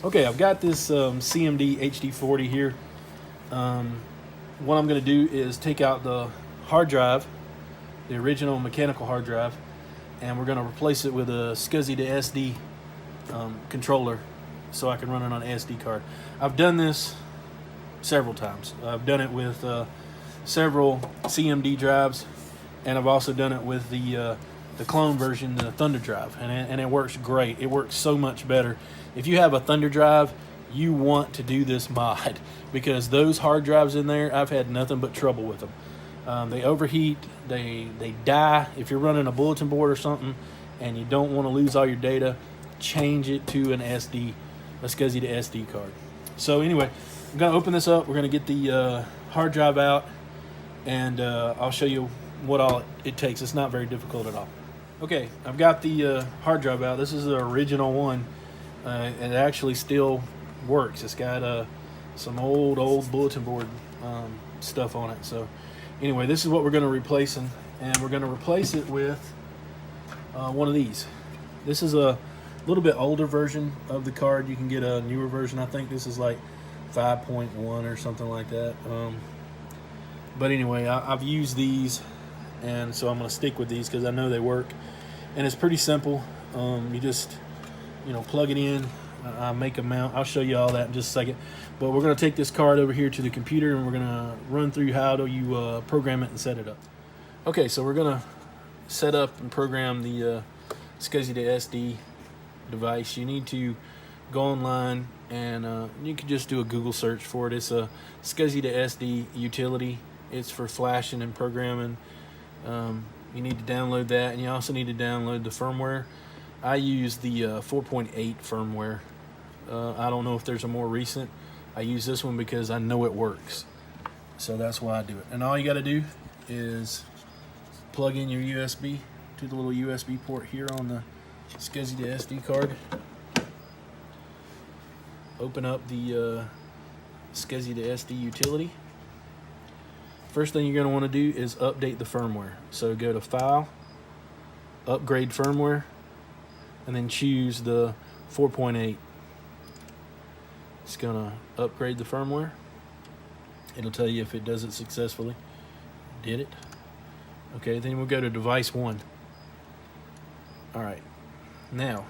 Okay, I've got this CMD HD40 here. What I'm going to do is take out the hard drive, the original mechanical hard drive, and we're going to replace it with a SCSI2SD controller so I can run it on an SD card. I've done this several times. I've done it with several CMD drives, and I've also done it with the clone version, the Thunder drive, and it works great. It works so much better. If you have a Thunder drive, you want to do this mod because those hard drives in there, I've had nothing but trouble with them. They overheat, they die. If you're running a bulletin board or something and you don't want to lose all your data, change it to an SD, a SCSI2SD card. So anyway, I'm going to open this up. We're going to get the hard drive out, and I'll show you what all it takes. It's not very difficult at all. Okay, I've got the hard drive out. This is the original one. It actually still works. It's got some old bulletin board stuff on it. So anyway, this is what we're going to replace, and we're going to replace it with one of these. This is a little bit older version of the card. You can get a newer version. I think this is like 5.1 or something like that. But anyway, I've used these, and so I'm going to stick with these because I know they work. And it's pretty simple. You just plug it in, make a mount. I'll show you all that in just a second. But we're going to take this card over here to the computer, and we're going to run through how do you program it and set it up. Okay, so we're going to set up and program the SCSI2SD device. You need to go online, and you can just do a Google search for it. It's a SCSI2SD utility. It's for flashing and programming. You need to download that, and you also need to download the firmware. I use the 4.8 firmware. I don't know if there's a more recent. I use this one because I know it works. So that's why I do it. And all you got to do is plug in your USB to the little USB port here on the SCSI2SD card. Open up the SCSI2SD utility. First thing you're going to want to do is update the firmware. So go to File, Upgrade Firmware, and then choose the 4.8. It's gonna upgrade the firmware. It'll tell you if it does it successfully. Did it? Okay, then we'll go to device 1. All right, now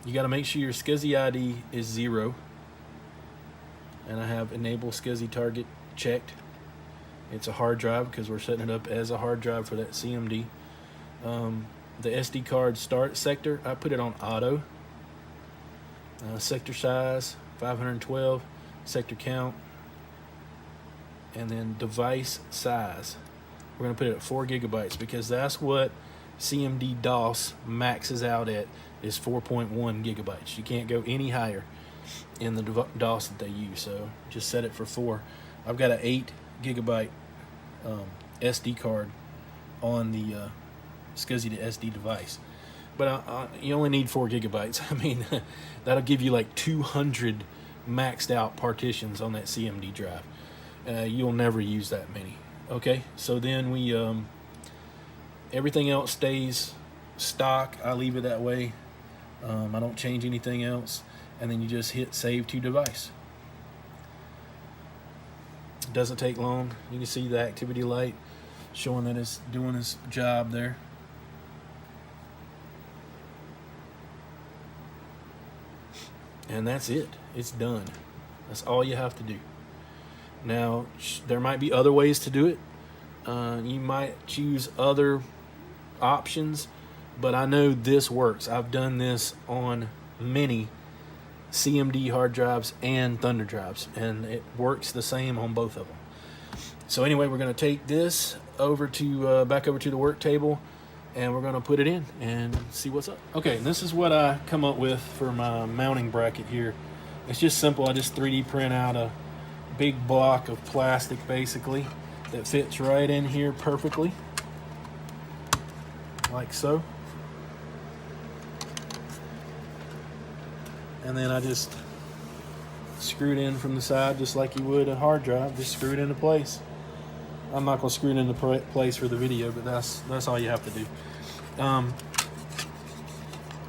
you got to make sure your SCSI ID is 0, and I have enable SCSI target checked. It's a hard drive because we're setting it up as a hard drive for that CMD. The SD card start sector, I put it on auto. Sector size 512, sector count, and then device size. We're going to put it at 4 gigabytes because that's what CMD DOS maxes out at, is 4.1 gigabytes. You can't go any higher in the DOS that they use, so just set it for 4. I've got an 8 gigabyte SD card on the SCSI2SD device, but you only need 4 gigabytes. I mean, that'll give you like 200 maxed out partitions on that CMD drive. You'll never use that many. Okay, so then we everything else stays stock. I leave it that way. I don't change anything else, and then you just hit save to device. It doesn't take long. You can see the activity light showing that it's doing its job there. And that's it. It's done. That's all you have to do. Now, there might be other ways to do it. You might choose other options, but I know this works. I've done this on many CMD hard drives and Thunder drives, and it works the same on both of them. So anyway, we're going to take this over to back over to the work table, and we're going to put it in and see what's up. Okay, and this is what I come up with for my mounting bracket here. It's just simple. I just 3D print out a big block of plastic basically that fits right in here perfectly, like so. And then I just screw it in from the side just like you would a hard drive. Just screw it into place. I'm not going to screw it into place for the video, but that's all you have to do.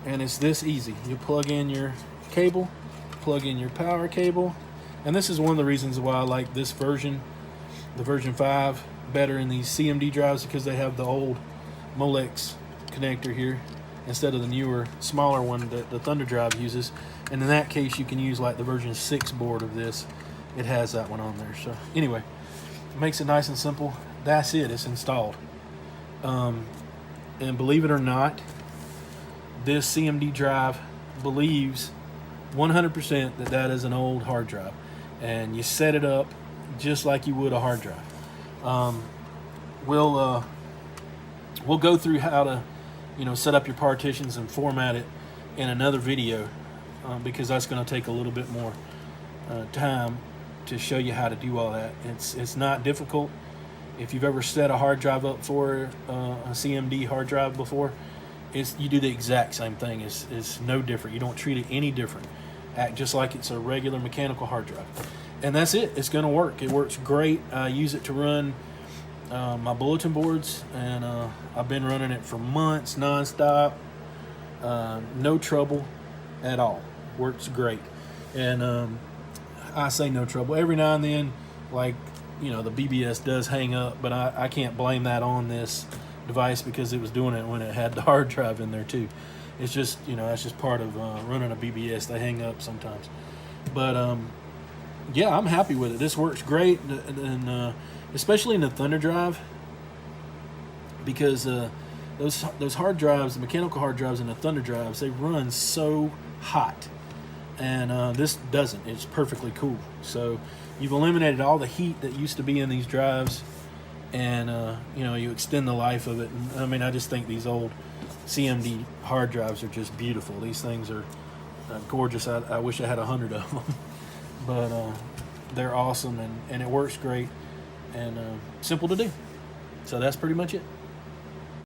And it's this easy. You plug in your cable, plug in your power cable. And this is one of the reasons why I like this version, the version 5, better in these CMD drives, because they have the old Molex connector here instead of the newer, smaller one that the Thunder Drive uses. And in that case, you can use like the version 6 board of this. It has that one on there. So anyway, it makes it nice and simple. That's it. It's installed. And believe it or not, this CMD drive believes 100% that that is an old hard drive, and you set it up just like you would a hard drive. We'll go through how to, set up your partitions and format it in another video, because that's going to take a little bit more time to show you how to do all that. It's not difficult. If you've ever set a hard drive up for a CMD hard drive before, you do the exact same thing. It's no different. You don't treat it any different. Act just like it's a regular mechanical hard drive. And that's it. It's going to work. It works great. I use it to run my bulletin boards, and I've been running it for months nonstop. No trouble at all. Works great. And I say no trouble. Every now and then, like, the BBS does hang up, but I can't blame that on this device, because it was doing it when it had the hard drive in there too. It's just, that's just part of running a BBS. They hang up sometimes. But yeah, I'm happy with it. This works great, and especially in the Thunder Drive, because those hard drives, the mechanical hard drives and the Thunder Drives, they run so hot, and this doesn't. It's perfectly cool. So you've eliminated all the heat that used to be in these drives, and you extend the life of it. And I mean, I just think these old CMD hard drives are just beautiful. These things are gorgeous. I wish I had 100 of them, but they're awesome, and it works great, and simple to do. So that's pretty much it.